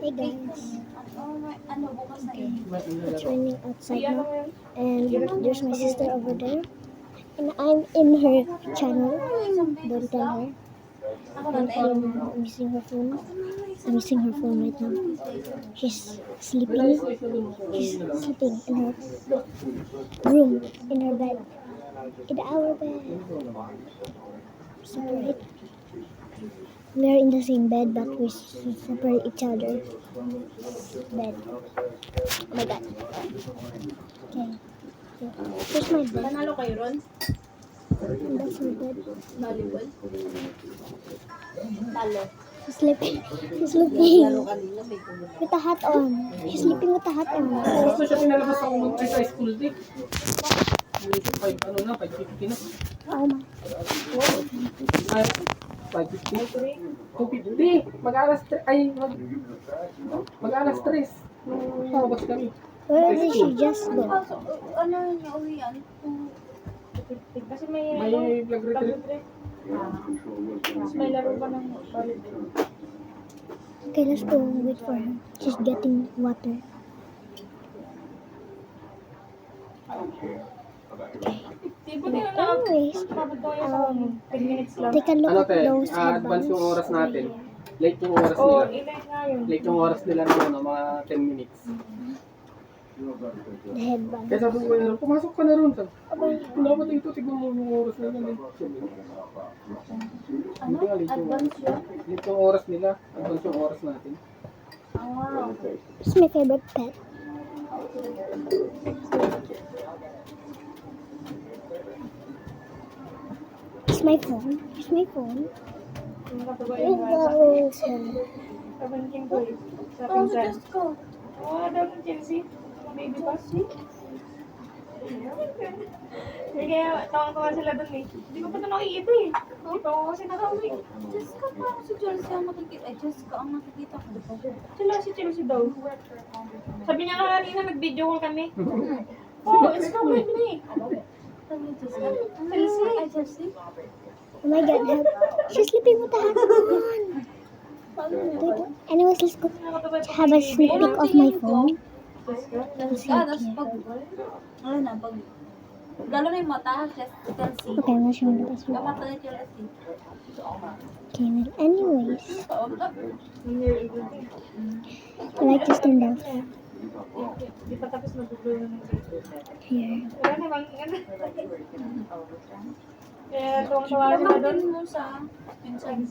Hey guys, it's raining outside now, and there's my sister over there, and I'm in her channel. Don't tell her. I'm using her phone. I'm using her phone right now. She's sleeping. She's sleeping in her room, in her bed, in our bed. Separate. We are in the same bed, but we separate each other. Bed. Oh my god. Okay. Here's my bed. Panalo kayo ron? And that's my bed. Volleyball? Talo. He's sleeping. He's sleeping. Lalo kanina may kumula. With a hat on. He's sleeping with a hat on. Gusto siya pinalabas ako mag-try school day. 5 na. Oh my. Ay, 5:50. 2:50. Mag-alas 3. Mag-alas 3. Nung lumabas kami. Where did she just go? Ano niya uwian? Kasi may Vlog retreat. Mas may laro pa ng volleyball. Okay, let's go wait for her. She's getting water. Anyways, 10 minutes lang. take a look Ano at te, those advance headbands. yung oras natin. Late yung oras Oo, nila. ilan nga yun. Late yung oras nila ng mga 10 minutes. The headband. Kaya sabi ko na, pumasok ka na ron. Dapat dito, tignan mo yung oras nila. Ano? Advance yun? Late yung oras nila. Advance yung oras natin. Ah, okay. It's my favorite pet. It's my phone. It's my phone. Yung katuwa It's yung bata. the phone. 17 ko eh. Sa pinsan. Oo, daw ng Chelsea. Mga baby pa. Kaya tawang-tawa sila dun eh. Hindi ko pa ito nakikita eh. Hindi pa ako kasi nakauwi. Jessica pa ako si Chelsea ang nakikita. Ay, Jessica ang nakikita ko. Sila si Chelsea daw. Sabi niya nga kanina, nag-video call kami. Oo, it's not with me. Sabi ni Jessica. Chelsea. Ay, Chelsea. Oh my god, help. She's sleeping with the hat on. Wait, anyways, let's go have a sneak peek of my phone. Tapos pag, ano na, pag, lalo na yung mata, Chelsea. Okay, I'm not showing this Yung one. mata ni Chelsea. Okay, well, anyways, I like to stand out Di pa tapos magbubulo ng here. wala naman. Kaya tuwang-tawa sila doon. Pagdating mo sa pinsan.